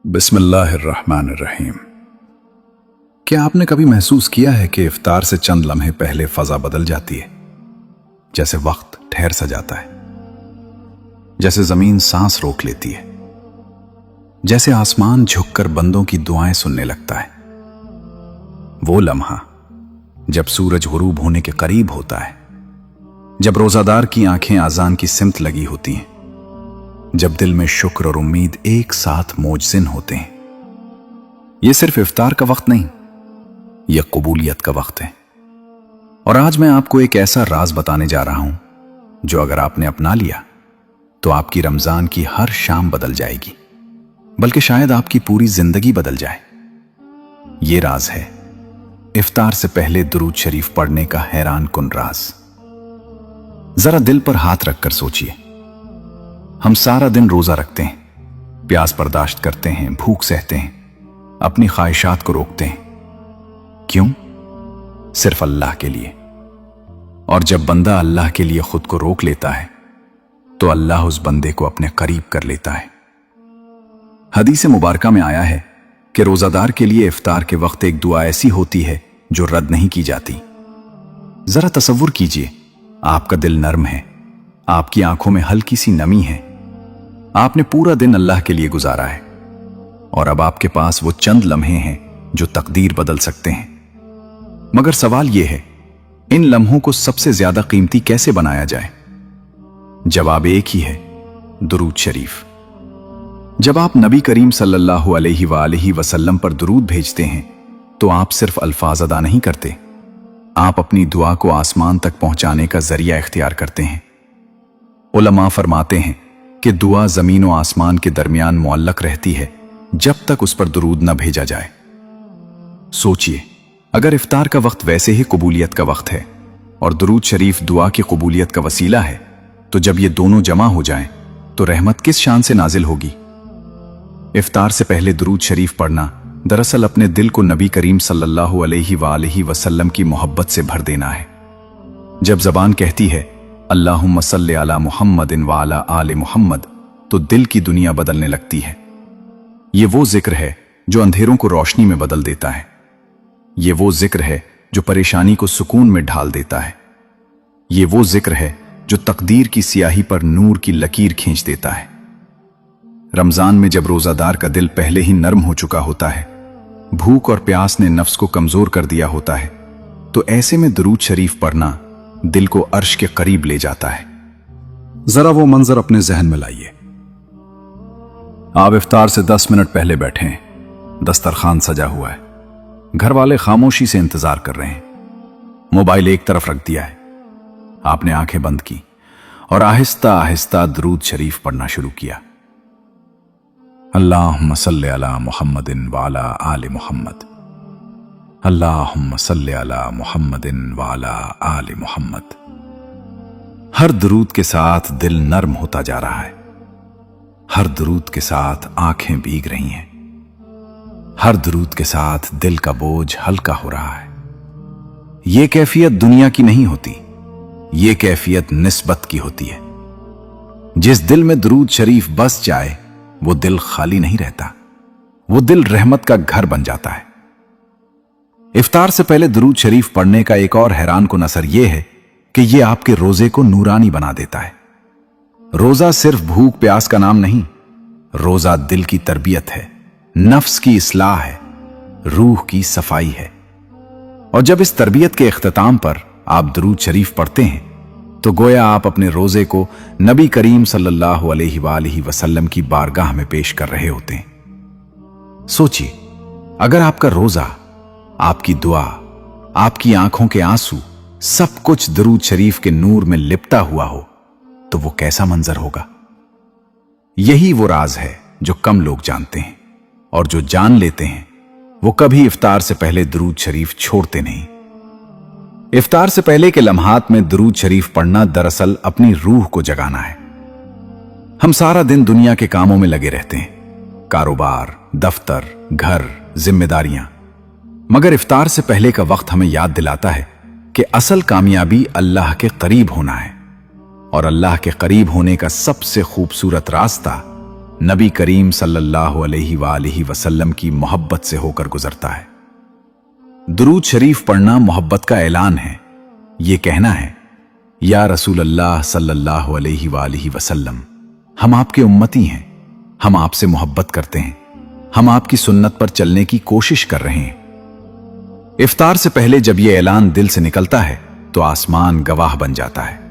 बिस्मिल्लाह अर्रहमान अर्रहीम। क्या आपने कभी महसूस किया है कि इफ्तार से चंद लम्हे पहले फजा बदल जाती है, जैसे वक्त ठहर सा जाता है, जैसे जमीन सांस रोक लेती है, जैसे आसमान झुककर बंदों की दुआएं सुनने लगता है। वो लम्हा जब सूरज गुरूब होने के करीब होता है, जब रोजादार की आंखें आजान की सिमत लगी होती हैं, जब दिल में शुक्र और उम्मीद एक साथ मोजजिन होते हैं। ये सिर्फ इफ्तार का वक्त नहीं, यह कबूलियत का वक्त है। और आज मैं आपको एक ऐसा राज बताने जा रहा हूं जो अगर आपने अपना लिया तो आपकी रमजान की हर शाम बदल जाएगी, बल्कि शायद आपकी पूरी जिंदगी बदल जाए। ये राज है इफ्तार से पहले दुरूद शरीफ पढ़ने का हैरान कुन राज। जरा दिल पर हाथ रखकर सोचिए, हम सारा दिन रोजा रखते हैं, प्यास बर्दाश्त करते हैं, भूख सहते हैं, अपनी ख्वाहिशात को रोकते हैं। क्यों? सिर्फ अल्लाह के लिए। और जब बंदा अल्लाह के लिए खुद को रोक लेता है तो अल्लाह उस बंदे को अपने करीब कर लेता है। हदीस मुबारका में आया है कि रोजादार के लिए इफ्तार के वक्त एक दुआ ऐसी होती है जो रद्द नहीं की जाती। जरा तसव्वुर कीजिए, आपका दिल नर्म है, आपकी आंखों में हल्की सी नमी है, आपने पूरा दिन अल्लाह के लिए गुजारा है, और अब आपके पास वो चंद लम्हे हैं जो तकदीर बदल सकते हैं। मगर सवाल यह है, इन लम्हों को सबसे ज्यादा कीमती कैसे बनाया जाए? जवाब एक ही है, दुरूद शरीफ। जब आप नबी करीम सल्लल्लाहु अलैहि वसल्लम पर दुरूद भेजते हैं तो आप सिर्फ अल्फाज अदा नहीं करते, आप अपनी दुआ को आसमान तक पहुंचाने का जरिया इख्तियार करते हैं। उलमा फरमाते हैं कि दुआ जमीन और आसमान के दरमियान मुअल्लक रहती है जब तक उस पर दुरूद न भेजा जाए। सोचिए, अगर इफ्तार का वक्त वैसे ही कबूलियत का वक्त है और दुरूद शरीफ दुआ की कबूलियत का वसीला है, तो जब ये दोनों जमा हो जाएं तो रहमत किस शान से नाजिल होगी। इफ्तार से पहले दुरूद शरीफ पढ़ना दरअसल अपने दिल को नबी करीम सल्लल्लाहु अलैहि वसल्लम की मोहब्बत से भर देना है। जब जबान कहती है अल्लाहुम्मा सल्ली अला मुहम्मदिन व अला आले मुहम्मद, तो दिल की दुनिया बदलने लगती है। ये वो जिक्र है जो अंधेरों को रोशनी में बदल देता है। ये वो जिक्र है जो परेशानी को सुकून में ढाल देता है। ये वो जिक्र है जो तकदीर की स्याही पर नूर की लकीर खींच देता है। रमजान में जब रोजादार का दिल पहले ही नर्म हो चुका होता है, भूख और प्यास ने नफ्स को कमजोर कर दिया होता है, तो ऐसे में दुरूद शरीफ पढ़ना दिल को अर्श के करीब ले जाता है। जरा वो मंजर अपने जहन में लाइए। आप इफ्तार से 10 मिनट पहले बैठे हैं, दस्तरखान सजा हुआ है, घर वाले खामोशी से इंतजार कर रहे हैं, मोबाइल एक तरफ रख दिया है, आपने आंखें बंद की और आहिस्ता आहिस्ता दुरूद शरीफ पढ़ना शुरू किया। अल्लाहुम्मा सल्ली अला मुहम्मदिन व अला आले मुहम्मद, अल्लाहुम्मा सल्ली अला मुहम्मदिन व अला आले मुहम्मद। हर दुरूद के साथ दिल नर्म होता जा रहा है, हर दुरूद के साथ आंखें भीग रही हैं, हर दुरूद के साथ दिल का बोझ हल्का हो रहा है। यह कैफियत दुनिया की नहीं होती, यह कैफियत निस्बत की होती है। जिस दिल में दुरूद शरीफ बस जाए वो दिल खाली नहीं रहता, वो दिल रहमत का घर बन जाता है। इफ्तार से पहले दुरूद शरीफ पढ़ने का एक और हैरान कुन असर यह है कि यह आपके रोजे को नूरानी बना देता है। रोजा सिर्फ भूख प्यास का नाम नहीं, रोजा दिल की तरबियत है, नफ्स की इस्लाह है, रूह की सफाई है। और जब इस तरबियत के इख्तिताम पर आप दुरूद शरीफ पढ़ते हैं तो गोया आप अपने रोजे को नबी करीम सल्लल्लाहु अलैहि वसल्लम की बारगाह में पेश कर रहे होते हैं। सोचिए, अगर आपका रोजा, आपकी दुआ, आपकी आंखों के आंसू सब कुछ दुरूद शरीफ के नूर में लिपटा हुआ हो तो वो कैसा मंजर होगा। यही वो राज है जो कम लोग जानते हैं, और जो जान लेते हैं वो कभी इफ्तार से पहले दुरूद शरीफ छोड़ते नहीं। इफ्तार से पहले के लम्हात में दुरूद शरीफ पढ़ना दरअसल अपनी रूह को जगाना है। हम सारा दिन दुनिया के कामों में लगे रहते हैं, कारोबार, दफ्तर, घर, जिम्मेदारियां, मगर इफ्तार से पहले का वक्त हमें याद दिलाता है कि असल कामयाबी अल्लाह के करीब होना है, और अल्लाह के करीब होने का सबसे खूबसूरत रास्ता नबी करीम सल्लल्लाहु अलैहि वसल्लम की मोहब्बत से होकर गुजरता है। दुरूद शरीफ पढ़ना मोहब्बत का ऐलान है। ये कहना है, या रसूल अल्लाह सल्लल्लाहु अलैहि वसल्लम, हम आपके उम्मती हैं, हम आपसे मोहब्बत करते हैं, हम आपकी सुन्नत पर चलने की कोशिश कर रहे हैं। इफ्तार से पहले जब यह ऐलान दिल से निकलता है तो आसमान गवाह बन जाता है।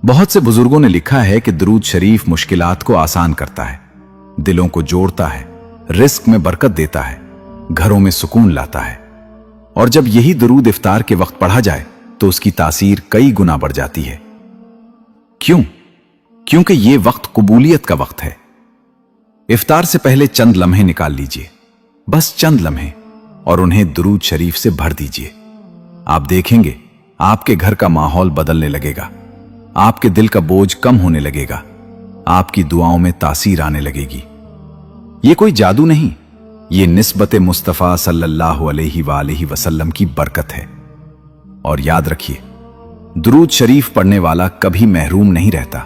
बहुत से बुजुर्गों ने लिखा है कि दुरूद शरीफ मुश्किलात को आसान करता है, दिलों को जोड़ता है, रिस्क में बरकत देता है, घरों में सुकून लाता है। और जब यही दुरूद इफ्तार के वक्त पढ़ा जाए तो उसकी तासीर कई गुना बढ़ जाती है। क्यों? क्योंकि यह वक्त कबूलियत का वक्त है। इफ्तार से पहले चंद लम्हे निकाल लीजिए, बस चंद लम्हे, और उन्हें दुरूद शरीफ से भर दीजिए। आप देखेंगे आपके घर का माहौल बदलने लगेगा, आपके दिल का बोझ कम होने लगेगा, आपकी दुआओं में तासीर आने लगेगी। यह कोई जादू नहीं, ये निस्बत मुस्तफा सल्लल्लाहु अलैहि वसल्लम की बरकत है। और याद रखिए, दुरूद शरीफ पढ़ने वाला कभी महरूम नहीं रहता।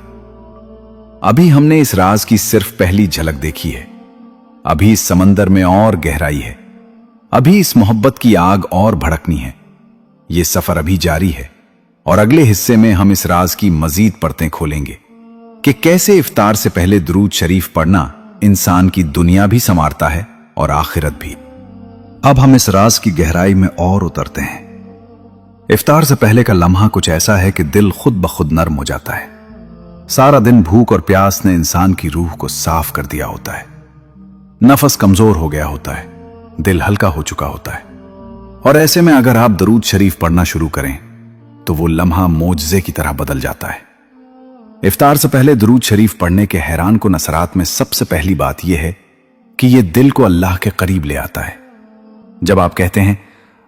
अभी हमने इस राज की सिर्फ पहली झलक देखी है। अभी इस समंदर में और गहराई है, अभी इस मोहब्बत की आग और भड़कनी है। यह सफर अभी जारी है और अगले हिस्से में हम इस राज की मजीद परतें खोलेंगे कि कैसे इफ्तार से पहले दुरूद शरीफ पढ़ना इंसान की दुनिया भी संवारता है और आखिरत भी। अब हम इस राज की गहराई में और उतरते हैं। इफ्तार से पहले का लम्हा कुछ ऐसा है कि दिल खुद ब खुद नरम हो जाता है। सारा दिन भूख और प्यास ने इंसान की रूह को साफ कर दिया होता है, नफस कमजोर हो गया होता है, दिल हल्का हो चुका होता है। और ऐसे में अगर आप दुरूद शरीफ पढ़ना शुरू करें तो वो लम्हा मोजज़े की तरह बदल जाता है। इफ्तार से पहले दुरूद शरीफ पढ़ने के हैरान को नसरात में सबसे पहली बात यह है कि यह दिल को अल्लाह के करीब ले आता है। जब आप कहते हैं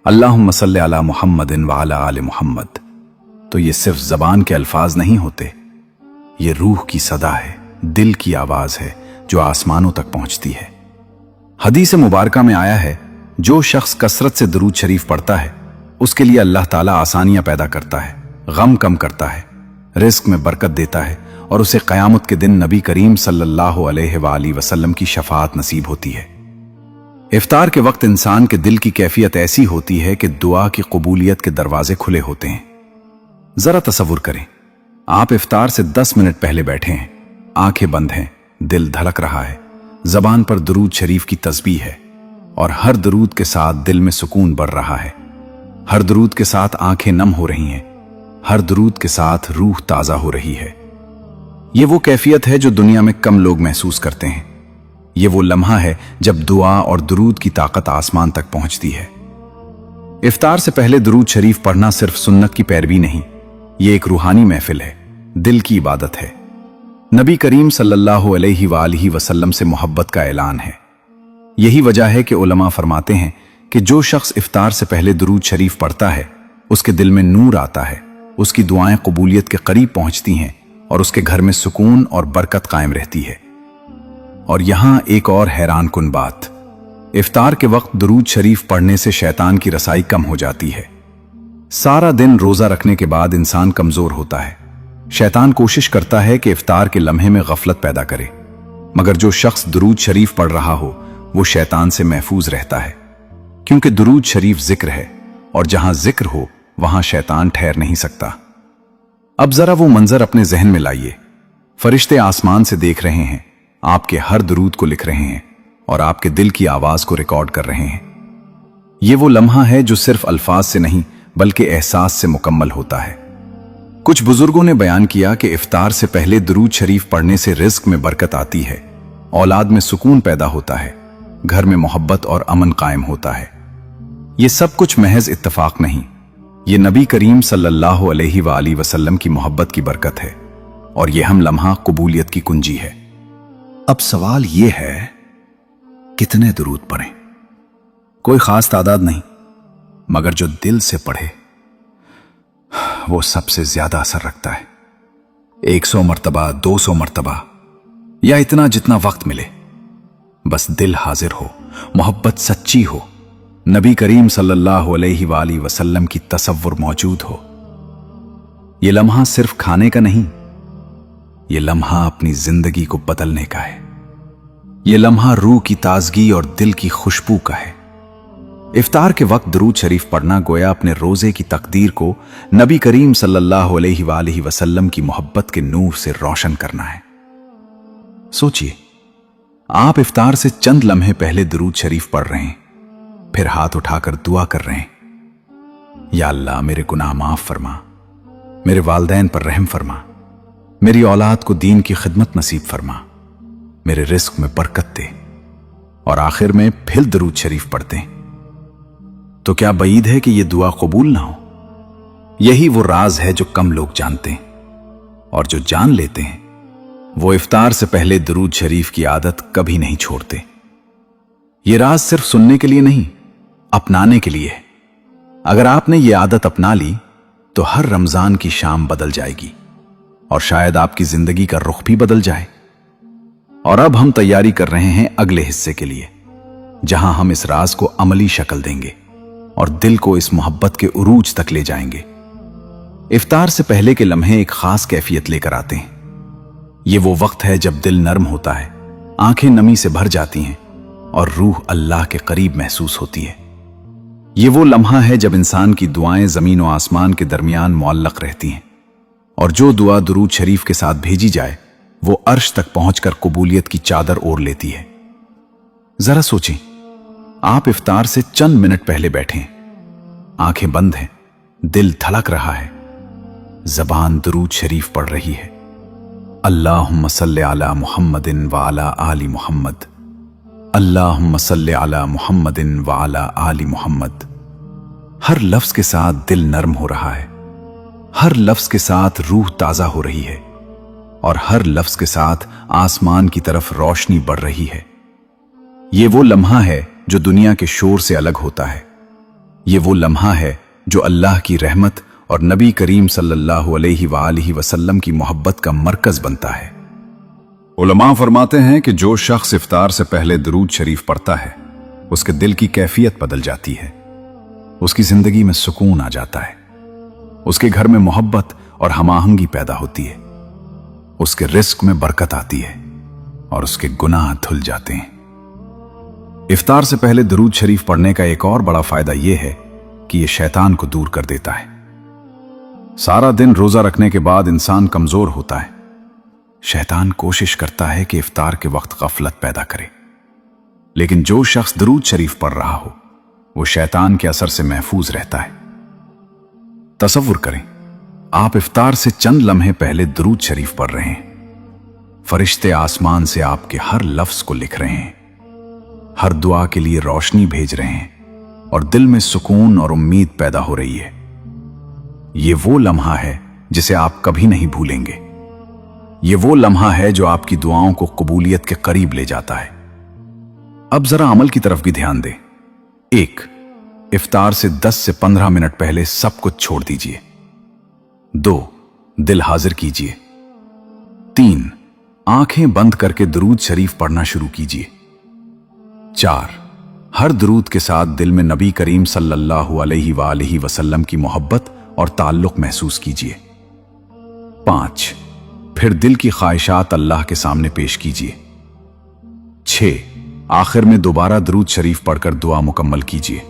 अल्लाहुम्मा सल्ली अला मुहम्मदिन व अला आले मुहम्मद, तो ये सिर्फ जबान के अल्फाज नहीं होते, ये रूह की सदा है, दिल की आवाज है जो आसमानों तक पहुंचती है। हदीस मुबारका में आया है, जो शख्स कसरत से दुरूद शरीफ पढ़ता है उसके लिए अल्लाह ताला आसानियां पैदा करता है, गम कम करता है, रिस्क में बरकत देता है और उसे क़यामत के दिन नबी करीम सल्लल्लाहु अलैहि वसल्लम की शफाअत नसीब होती है। इफ्तार के वक्त इंसान के दिल की कैफियत ऐसी होती है कि दुआ की कबूलियत के दरवाजे खुले होते हैं। जरा तसव्वुर करें, आप इफ्तार से 10 मिनट पहले बैठे हैं, आंखें बंद हैं, दिल धड़क रहा है, जबान पर दुरूद शरीफ की तस्बीह है और हर दुरूद के साथ दिल में सुकून बढ़ रहा है, हर दुरूद के साथ आंखें नम हो रही हैं, हर दुरूद के साथ रूह ताजा हो रही है। ये वो कैफियत है जो दुनिया में कम लोग महसूस करते हैं। ये वो लम्हा है जब दुआ और दुरूद की ताकत आसमान तक पहुंचती है। इफ्तार से पहले दुरूद शरीफ पढ़ना सिर्फ सुन्नत की पैरवी नहीं, ये एक रूहानी महफिल है, दिल की इबादत है। नबी करीम सल्लल्लाहु अलैहि वसल्लम से मोहब्बत का ऐलान है। यही वजह है कि उलमा फरमाते हैं कि जो शख्स इफ्तार से पहले दुरूद शरीफ पढ़ता है उसके दिल में नूर आता है, उसकी दुआएं कबूलियत के करीब पहुंचती हैं और उसके घर में सुकून और बरकत कायम रहती है। और यहां एक और हैरान कुन बात, इफ्तार के वक्त दुरूद शरीफ पढ़ने से शैतान की रसाई कम हो जाती है। सारा दिन रोजा रखने के बाद इंसान कमजोर होता है। शैतान कोशिश करता है कि इफ्तार के लम्हे में गफलत पैदा करे, मगर जो शख्स दुरूद शरीफ पढ़ रहा हो वो शैतान से महफूज रहता है, क्योंकि दुरूद शरीफ जिक्र है और जहां जिक्र हो वहां शैतान ठहर नहीं सकता। अब जरा वो मंजर अपने जहन में लाइए, फरिश्ते आसमान से देख रहे हैं, आपके हर दुरूद को लिख रहे हैं और आपके दिल की आवाज को रिकॉर्ड कर रहे हैं। ये वो लम्हा है जो सिर्फ अल्फाज से नहीं बल्कि एहसास से मुकम्मल होता है। कुछ बुजुर्गों ने बयान किया कि इफ्तार से पहले दुरूद शरीफ पढ़ने से रिस्क में बरकत आती है, औलाद में सुकून पैदा होता है, घर में मोहब्बत और अमन कायम होता है। ये सब कुछ महज इत्तफाक नहीं, ये नबी करीम सल्लल्लाहु अलैहि वसल्लम की मोहब्बत की बरकत है और ये हम लम्हा कबूलियत की कुंजी है। अब सवाल यह है, कितने दुरूद पढ़ें? कोई खास तादाद नहीं, मगर जो दिल से पढ़े वो सबसे ज्यादा असर रखता है। 100 मर्तबा, 200 मर्तबा या इतना जितना वक्त मिले, बस दिल हाजिर हो, मोहब्बत सच्ची हो, नबी करीम सल्लल्लाहु अलैहि वसल्लम की तसव्वुर मौजूद हो। यह लम्हा सिर्फ खाने का नहीं, यह लम्हा अपनी जिंदगी को बदलने का है। ये लम्हा रूह की ताजगी और दिल की खुशबू का है। इफ्तार के वक्त दरूद शरीफ पढ़ना गोया अपने रोजे की तकदीर को नबी करीम सल्लल्लाहु अलैहि वसल्लम की मोहब्बत के नूर से रोशन करना है। सोचिए, आप इफ्तार से चंद लम्हे पहले दरूद शरीफ पढ़ रहे हैं, फिर हाथ उठाकर दुआ कर रहे हैं, या अल्लाह मेरे गुनाह माफ फरमा, मेरे वालदैन पर रहम फरमा, मेरी औलाद को दीन की खिदमत नसीब फरमा, मेरे रिस्क में बरकत दे, और आखिर में फिर दरूद शरीफ पढ़ते हैं। तो क्या बईद है कि यह दुआ कबूल ना हो? यही वो राज है जो कम लोग जानते हैं, और जो जान लेते हैं वो इफ्तार से पहले दरूद शरीफ की आदत कभी नहीं छोड़ते। ये राज सिर्फ सुनने के लिए नहीं, अपनाने के लिए है। अगर आपने ये आदत अपना ली तो हर रमजान की शाम बदल जाएगी, और शायद आपकी जिंदगी का रुख भी बदल जाए। और अब हम तैयारी कर रहे हैं अगले हिस्से के लिए, जहां हम इस राज को अमली शक्ल देंगे और दिल को इस मोहब्बत के उरूज तक ले जाएंगे। इफ्तार से पहले के लम्हे एक खास कैफियत लेकर आते हैं। ये वो वक्त है जब दिल नर्म होता है, आंखें नमी से भर जाती हैं और रूह अल्लाह के करीब महसूस होती है। ये वो लम्हा है जब इंसान की दुआएं जमीन और आसमान के दरमियान मुअल्लक रहती हैं, और जो दुआ दरूद शरीफ के साथ भेजी जाए वो अर्श तक पहुंचकर कबूलियत की चादर ओढ़ लेती है। जरा सोचें, आप इफ्तार से चंद मिनट पहले बैठे हैं, आंखें बंद हैं, दिल धड़क रहा है, जबान दरूद शरीफ पढ़ रही है, अल्लाहुम्मा सल्ले अला मुहम्मदिन व अला आलि मुहम्मद, अल्लाहुम्मा सल्ले अला मुहम्मदिन व अला आलि मुहम्मद। हर लफ्ज के साथ दिल नर्म हो रहा है, हर लफ्ज के साथ रूह ताजा हो रही है, और हर लफ्ज के साथ आसमान की तरफ रोशनी बढ़ रही है। ये वो लम्हा है जो दुनिया के शोर से अलग होता है। ये वो लम्हा है जो अल्लाह की रहमत और नबी करीम सल्लल्लाहु अलैहि वसल्लम की मोहब्बत का मरकज बनता है। उलमा फरमाते हैं कि जो शख्स इफ्तार से पहले दरूद शरीफ पढ़ता है, उसके दिल की कैफियत बदल जाती है, उसकी जिंदगी में सुकून आ जाता है, उसके घर में मोहब्बत और हमाहंगी पैदा होती है, उसके रिस्क में बरकत आती है, और उसके गुनाह धुल जाते हैं। इफ्तार से पहले दरूद शरीफ पढ़ने का एक और बड़ा फायदा यह है कि यह शैतान को दूर कर देता है। सारा दिन रोजा रखने के बाद इंसान कमजोर होता है। शैतान कोशिश करता है कि इफ्तार के वक्त गफलत पैदा करे, लेकिन जो शख्स दरूद शरीफ पढ़ रहा हो वो शैतान के असर से महफूज रहता है। तसव्वुर करें, आप इफ्तार से चंद लम्हे पहले दरूद शरीफ पढ़ रहे हैं, फरिश्ते आसमान से आपके हर लफ्ज को लिख रहे हैं, हर दुआ के लिए रोशनी भेज रहे हैं, और दिल में सुकून और उम्मीद पैदा हो रही है। ये वो लम्हा है जिसे आप कभी नहीं भूलेंगे। ये वो लम्हा है जो आपकी दुआओं को कबूलियत के करीब ले जाता है। अब जरा अमल की तरफ भी ध्यान दें। 1. इफ्तार से 10 से 15 मिनट पहले सब कुछ छोड़ दीजिए। 2. दिल हाजिर कीजिए। 3. आंखें बंद करके दरूद शरीफ पढ़ना शुरू कीजिए। 4. हर दरूद के साथ दिल में नबी करीम सल्लल्लाहु अलैहि वसल्लम की मोहब्बत और ताल्लुक महसूस कीजिए। 5. फिर दिल की ख्वाहिशात अल्लाह के सामने पेश कीजिए। 6. आखिर में दोबारा दरूद शरीफ पढ़कर दुआ मुकम्मल कीजिए।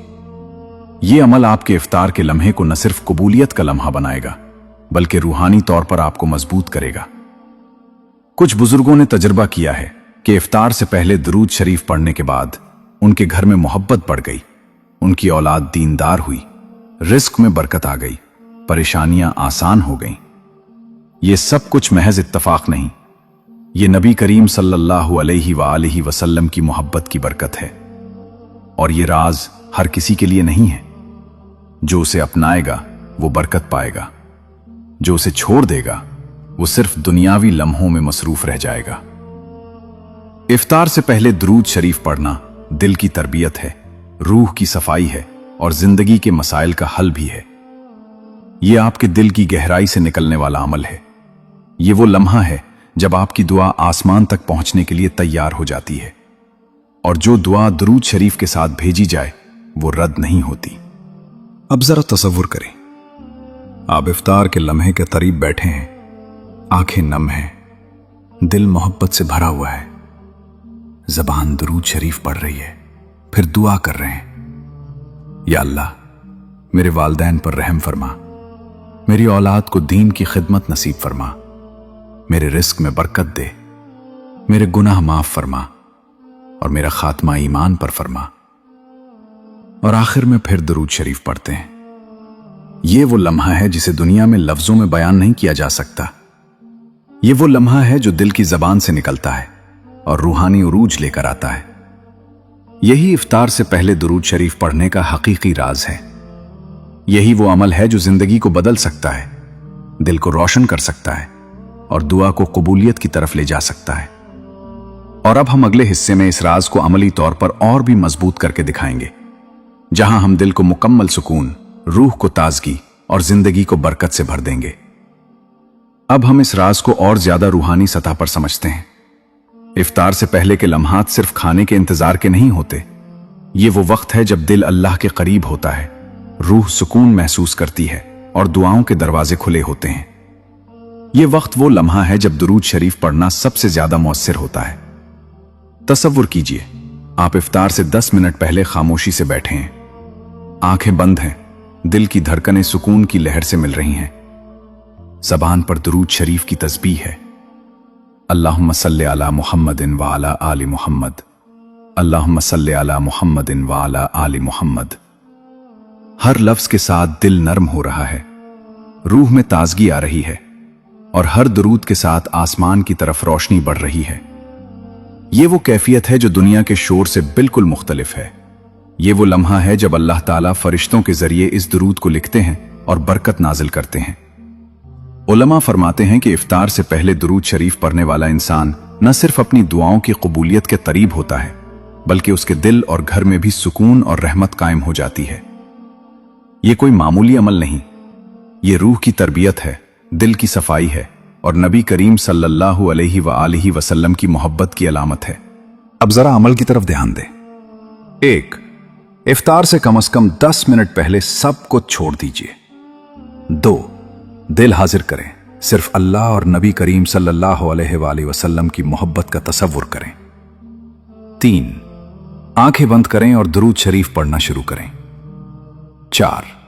यह अमल आपके इफ्तार के लम्हे को न सिर्फ कबूलियत का लम्हा बनाएगा, बल्कि रूहानी तौर पर आपको मजबूत करेगा। कुछ बुजुर्गों ने तजर्बा किया है कि इफ्तार से पहले दरूद शरीफ पढ़ने के बाद उनके घर में मोहब्बत बढ़ गई, उनकी औलाद दीनदार हुई, रिस्क में बरकत आ गई, परेशानियां आसान हो गईं। ये सब कुछ महज इत्तफाक नहीं, ये नबी करीम सल्लल्लाहु अलैहि वसल्लम की मोहब्बत की बरकत है। और ये राज हर किसी के लिए नहीं है। जो उसे अपनाएगा वो बरकत पाएगा, जो उसे छोड़ देगा वो सिर्फ दुनियावी लम्हों में मसरूफ रह जाएगा। इफ्तार से पहले दरूद शरीफ पढ़ना दिल की तरबियत है, रूह की सफाई है, और जिंदगी के मसाइल का हल भी है। यह आपके दिल की गहराई से निकलने वाला अमल है। ये वो लम्हा है जब आपकी दुआ आसमान तक पहुंचने के लिए तैयार हो जाती है, और जो दुआ दरूद शरीफ के साथ भेजी जाए वो रद्द नहीं होती। अब जरा तसव्वुर करें, आप इफ्तार के लम्हे के करीब बैठे हैं, आंखें नम हैं, दिल मोहब्बत से भरा हुआ है, زبان درود شریف پڑھ رہی ہے، پھر دعا کر رہے ہیں، یا اللہ میرے والدین پر رحم فرما، میری اولاد کو دین کی خدمت نصیب فرما، میرے رزق میں برکت دے، میرے گناہ معاف فرما اور میرا خاتمہ ایمان پر فرما۔ اور آخر میں پھر درود شریف پڑھتے ہیں۔ یہ وہ لمحہ ہے جسے دنیا میں لفظوں میں بیان نہیں کیا جا سکتا۔ یہ وہ لمحہ ہے جو دل کی زبان سے نکلتا ہے اور روحانی عروج لے کر آتا ہے۔ یہی افطار سے پہلے درود شریف پڑھنے کا حقیقی راز ہے۔ یہی وہ عمل ہے جو زندگی کو بدل سکتا ہے، دل کو روشن کر سکتا ہے اور دعا کو قبولیت کی طرف لے جا سکتا ہے۔ اور اب ہم اگلے حصے میں اس راز کو عملی طور پر اور بھی مضبوط کر کے دکھائیں گے، جہاں ہم دل کو مکمل سکون، روح کو تازگی اور زندگی کو برکت سے بھر دیں گے۔ اب ہم اس راز کو اور زیادہ روحانی سطح پر سمجھتے ہیں۔ افطار سے پہلے کے لمحات صرف کھانے کے انتظار کے نہیں ہوتے، یہ وہ وقت ہے جب دل اللہ کے قریب ہوتا ہے، روح سکون محسوس کرتی ہے اور دعاؤں کے دروازے کھلے ہوتے ہیں۔ یہ وقت وہ لمحہ ہے جب درود شریف پڑھنا سب سے زیادہ مؤثر ہوتا ہے۔ تصور کیجئے آپ افطار سے 10 منٹ پہلے خاموشی سے بیٹھے ہیں، آنکھیں بند ہیں، دل کی دھڑکنیں سکون کی لہر سے مل رہی ہیں، زبان پر درود شریف کی تسبیح ہے، اللہم صلی علی محمد وعلی آل محمد، اللہم صلی علی محمد وعلی آل محمد۔ ہر لفظ کے ساتھ دل نرم ہو رہا ہے، روح میں تازگی آ رہی ہے اور ہر درود کے ساتھ آسمان کی طرف روشنی بڑھ رہی ہے۔ یہ وہ کیفیت ہے جو دنیا کے شور سے بالکل مختلف ہے۔ یہ وہ لمحہ ہے جب اللہ تعالیٰ فرشتوں کے ذریعے اس درود کو لکھتے ہیں اور برکت نازل کرتے ہیں۔ علماء فرماتے ہیں کہ افطار سے پہلے درود شریف پڑھنے والا انسان نہ صرف اپنی دعاؤں کی قبولیت کے قریب ہوتا ہے، بلکہ اس کے دل اور گھر میں بھی سکون اور رحمت قائم ہو جاتی ہے۔ یہ کوئی معمولی عمل نہیں، یہ روح کی تربیت ہے، دل کی صفائی ہے اور نبی کریم صلی اللہ علیہ وآلہ وسلم کی محبت کی علامت ہے۔ اب ذرا عمل کی طرف دھیان دیں۔ 1. افطار سے کم از کم 10 منٹ پہلے سب کو چھوڑ دیجیے۔ 2. دل حاضر کریں، صرف اللہ اور نبی کریم صلی اللہ علیہ وآلہ وسلم کی محبت کا تصور کریں۔ 3. آنکھیں بند کریں اور درود شریف پڑھنا شروع کریں۔ 4.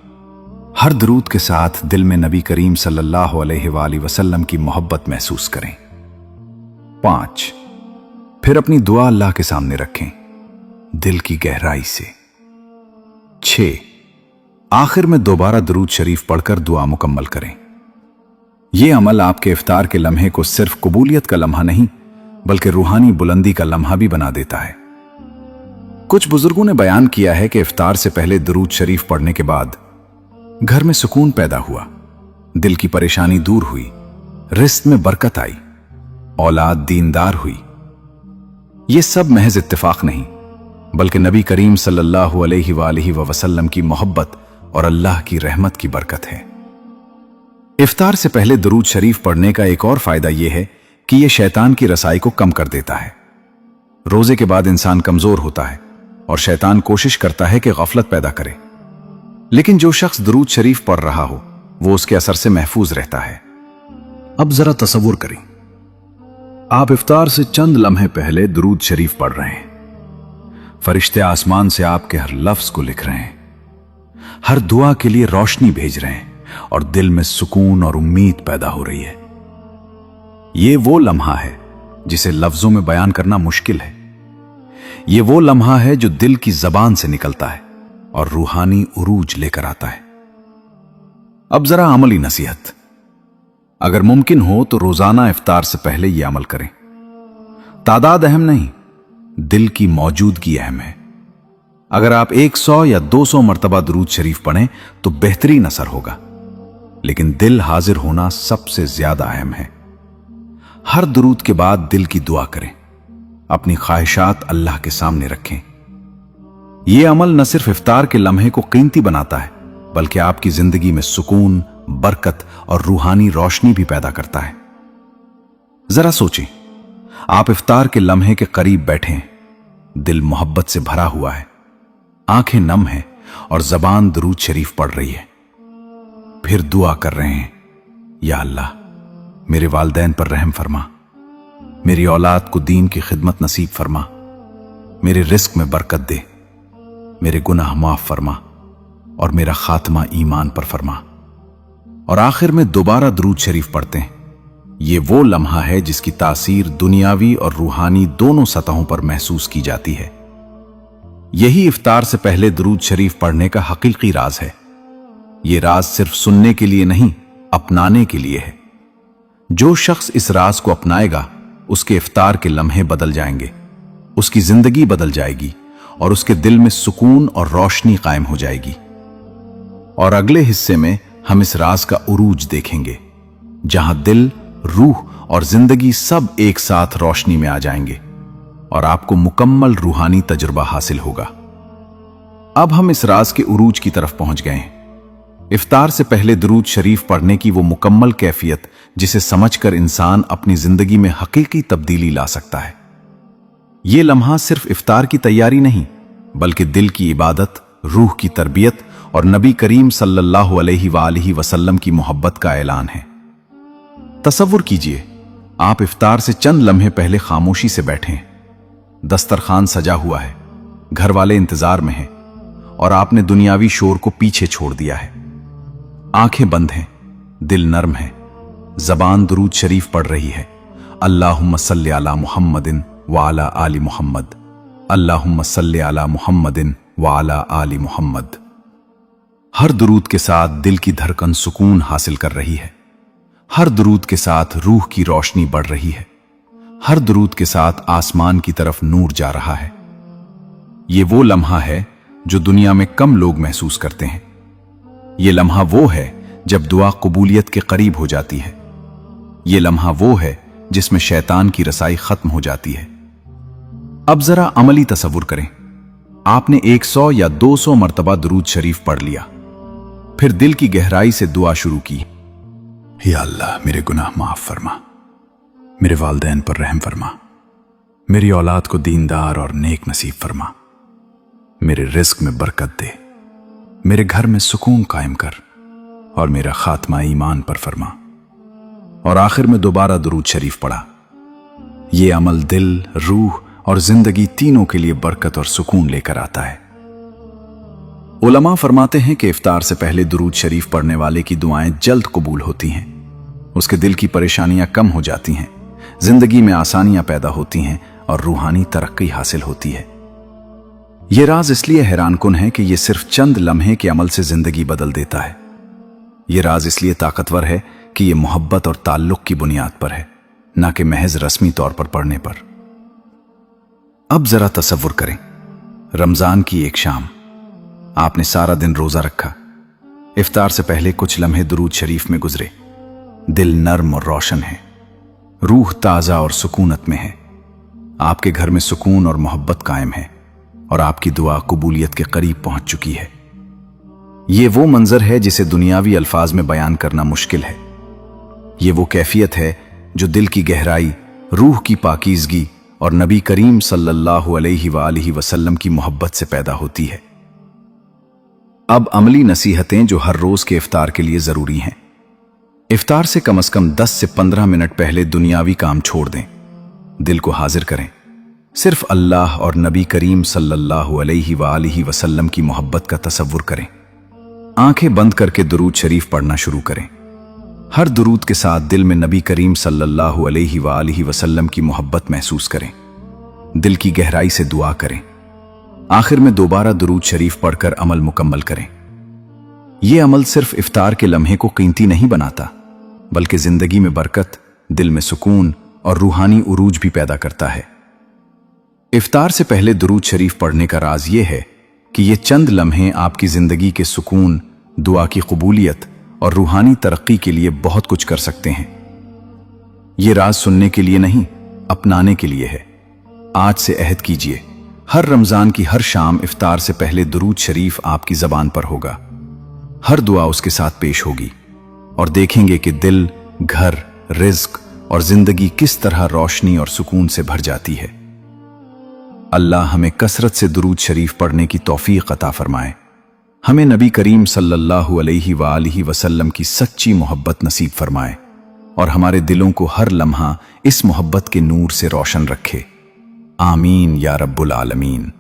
ہر درود کے ساتھ دل میں نبی کریم صلی اللہ علیہ وآلہ وسلم کی محبت محسوس کریں۔ 5. پھر اپنی دعا اللہ کے سامنے رکھیں، دل کی گہرائی سے۔ 6. آخر میں دوبارہ درود شریف پڑھ کر دعا مکمل کریں۔ یہ عمل آپ کے افطار کے لمحے کو صرف قبولیت کا لمحہ نہیں، بلکہ روحانی بلندی کا لمحہ بھی بنا دیتا ہے۔ کچھ بزرگوں نے بیان کیا ہے کہ افطار سے پہلے درود شریف پڑھنے کے بعد گھر میں سکون پیدا ہوا، دل کی پریشانی دور ہوئی، رزق میں برکت آئی، اولاد دیندار ہوئی۔ یہ سب محض اتفاق نہیں، بلکہ نبی کریم صلی اللہ علیہ وآلہ وسلم کی محبت اور اللہ کی رحمت کی برکت ہے۔ افطار سے پہلے درود شریف پڑھنے کا ایک اور فائدہ یہ ہے کہ یہ شیطان کی رسائی کو کم کر دیتا ہے۔ روزے کے بعد انسان کمزور ہوتا ہے اور شیطان کوشش کرتا ہے کہ غفلت پیدا کرے، لیکن جو شخص درود شریف پڑھ رہا ہو وہ اس کے اثر سے محفوظ رہتا ہے۔ اب ذرا تصور کریں، آپ افطار سے چند لمحے پہلے درود شریف پڑھ رہے ہیں، فرشتے آسمان سے آپ کے ہر لفظ کو لکھ رہے ہیں، ہر دعا کے لیے روشنی بھیج رہے ہیں اور دل میں سکون اور امید پیدا ہو رہی ہے۔ یہ وہ لمحہ ہے جسے لفظوں میں بیان کرنا مشکل ہے۔ یہ وہ لمحہ ہے جو دل کی زبان سے نکلتا ہے اور روحانی عروج لے کر آتا ہے۔ اب ذرا عملی نصیحت، اگر ممکن ہو تو روزانہ افطار سے پہلے یہ عمل کریں۔ تعداد اہم نہیں، دل کی موجودگی اہم ہے۔ اگر آپ 100 یا 200 مرتبہ درود شریف پڑھیں تو بہترین اثر ہوگا، لیکن دل حاضر ہونا سب سے زیادہ اہم ہے۔ ہر درود کے بعد دل کی دعا کریں، اپنی خواہشات اللہ کے سامنے رکھیں۔ یہ عمل نہ صرف افطار کے لمحے کو قیمتی بناتا ہے، بلکہ آپ کی زندگی میں سکون، برکت اور روحانی روشنی بھی پیدا کرتا ہے۔ ذرا سوچیں، آپ افطار کے لمحے کے قریب بیٹھے ہیں، دل محبت سے بھرا ہوا ہے، آنکھیں نم ہیں اور زبان درود شریف پڑھ رہی ہے، پھر دعا کر رہے ہیں، یا اللہ میرے والدین پر رحم فرما، میری اولاد کو دین کی خدمت نصیب فرما، मेरे रिस्क में बरकत दे, मेरे गुनाह माफ फरमा और मेरा खात्मा ईमान पर फरमा। और आखिर में दोबारा दुरूद शरीफ पढ़ते हैं। ये वो लम्हा है जिसकी तासीर दुनियावी और रूहानी दोनों सतहों पर महसूस की जाती है। यही इफ्तार से पहले दुरूद शरीफ पढ़ने का हकीकी राज है। ये राज सिर्फ सुनने के लिए नहीं, अपनाने के लिए है। जो शख्स इस राज को अपनाएगा, उसके इफ्तार के लम्हे बदल जाएंगे, उसकी जिंदगी बदल जाएगी और उसके दिल में सुकून और रोशनी कायम हो जाएगी। और अगले हिस्से में हम इस राज का उरूज देखेंगे, जहां दिल, रूह और जिंदगी सब एक साथ रोशनी में आ जाएंगे और आपको मुकम्मल रूहानी तजुर्बा हासिल होगा। अब हम इस राज के उरूज की तरफ पहुंच गए हैं। इफ्तार से पहले दुरूद शरीफ पढ़ने की वो मुकम्मल कैफियत जिसे समझकर इंसान अपनी जिंदगी में हकीकी तब्दीली ला सकता है। ये लम्हा सिर्फ इफ्तार की तैयारी नहीं, बल्कि दिल की इबादत, रूह की तरबियत और नबी करीम सल्लल्लाहु अलैहि वसल्लम की मोहब्बत का ऐलान है। तसव्वुर कीजिए, आप इफ्तार से चंद लम्हे पहले खामोशी से बैठे हैं, दस्तरखान सजा हुआ है, घर वाले इंतजार में हैं और आपने दुनियावी शोर को पीछे छोड़ दिया है। आंखें बंद हैं, दिल नर्म है, जबान दुरूद शरीफ पढ़ रही है, अल्लाहुम्मा सल्ली अला मुहम्मदिन व अला आलि मुहम्मद, अल्लाहुम्मा सल्ली अला मुहम्मदिन व अला आलि मुहम्मद। हर दुरूद के साथ दिल की धड़कन सुकून हासिल कर रही है, हर दुरूद के साथ रूह की रोशनी बढ़ रही है, हर दुरूद के साथ आसमान की तरफ नूर जा रहा है। ये वो लम्हा है जो दुनिया में कम लोग महसूस करते हैं। ये लम्हा वो है जब दुआ कबूलियत के करीब हो जाती है। ये लम्हा वो है जिसमें शैतान की रसाई खत्म हो जाती है। अब जरा अमली तसव्वुर करें, आपने 100 या 200 मर्तबा दुरूद शरीफ पढ़ लिया, फिर दिल की गहराई से दुआ शुरू की, या अल्लाह मेरे गुनाह माफ फरमा, मेरे वालिदैन पर रहम फरमा, मेरी औलाद को दीनदार और नेक नसीब फरमा, मेरे रिस्क में बरकत दे, मेरे घर में सुकून कायम कर और मेरा खात्मा ईमान पर फरमा। और आखिर में दोबारा दुरूद शरीफ पढ़ा। यह अमल दिल, रूह और जिंदगी तीनों के लिए बरकत और सुकून लेकर आता है। उलमा फरमाते हैं कि इफ्तार से पहले दुरूद शरीफ पढ़ने वाले की दुआएं जल्द कबूल होती हैं, उसके दिल की परेशानियां कम हो जाती हैं, जिंदगी में आसानियां पैदा होती हैं और रूहानी तरक्की हासिल होती है। यह राज इसलिए हैरानकुन है कि यह सिर्फ चंद लम्हे के अमल से जिंदगी बदल देता है। यह राज इसलिए ताकतवर है कि यह मोहब्बत और ताल्लुक की बुनियाद पर है, ना कि महज रस्मी तौर पर पढ़ने पर। अब जरा तसव्वुर करें, रमजान की एक शाम, आपने सारा दिन रोजा रखा, इफ्तार से पहले कुछ लम्हे दुरूद शरीफ में गुजरे, दिल नर्म और रोशन है, रूह ताजा और सुकूनत में है, आपके घर में सुकून और मोहब्बत कायम है और आपकी दुआ कबूलियत के करीब पहुंच चुकी है। ये वो मंजर है जिसे दुनियावी अल्फाज में बयान करना मुश्किल है। ये वो कैफियत है जो दिल की गहराई, रूह की पाकीज़गी और नबी करीम सल्लल्लाहु अलैहि वसल्लम की मोहब्बत से पैदा होती है। अब अमली नसीहतें जो हर रोज के इफ्तार के लिए जरूरी हैं। इफ्तार से कम 10 से 15 मिनट पहले दुनियावी काम छोड़ दें, दिल को हाजिर करें, सिर्फ अल्लाह और नबी करीम सल्लल्लाहु अलैहि वसल्लम की मोहब्बत का तसव्वुर करें। आंखें बंद करके दुरूद शरीफ पढ़ना शुरू करें। हर दुरूद के साथ दिल में नबी करीम सल्लल्लाहु अलैहि वसल्लम की मोहब्बत महसूस करें, दिल की गहराई से दुआ करें। आखिर में दोबारा दुरूद शरीफ पढ़कर अमल मुकम्मल करें। यह अमल सिर्फ इफ्तार के लम्हे को कीमती नहीं बनाता, बल्कि जिंदगी में बरकत, दिल में सुकून और रूहानी उरूज भी पैदा करता है। इफ्तार से पहले दुरूद शरीफ पढ़ने का राज यह है कि ये चंद लम्हे आपकी जिंदगी के सुकून, दुआ की कबूलियत और रूहानी तरक्की के लिए बहुत कुछ कर सकते हैं। ये राज सुनने के लिए नहीं, अपनाने के लिए है। आज से अहद कीजिए, हर रमजान की हर शाम इफ्तार से पहले दुरूद शरीफ आपकी जबान पर होगा, हर दुआ उसके साथ पेश होगी और देखेंगे कि दिल, घर, रिज्क और जिंदगी किस तरह रोशनी और सुकून से भर जाती है। अल्लाह हमें कसरत से दुरूद शरीफ पढ़ने की तौफीक अता फरमाए। हमें नबी करीम सल्लल्लाहु अलैहि वसल्लम की सच्ची मोहब्बत नसीब फरमाए और हमारे दिलों को हर लम्हा इस मोहब्बत के नूर से रोशन रखे। آمین یا رب العالمین.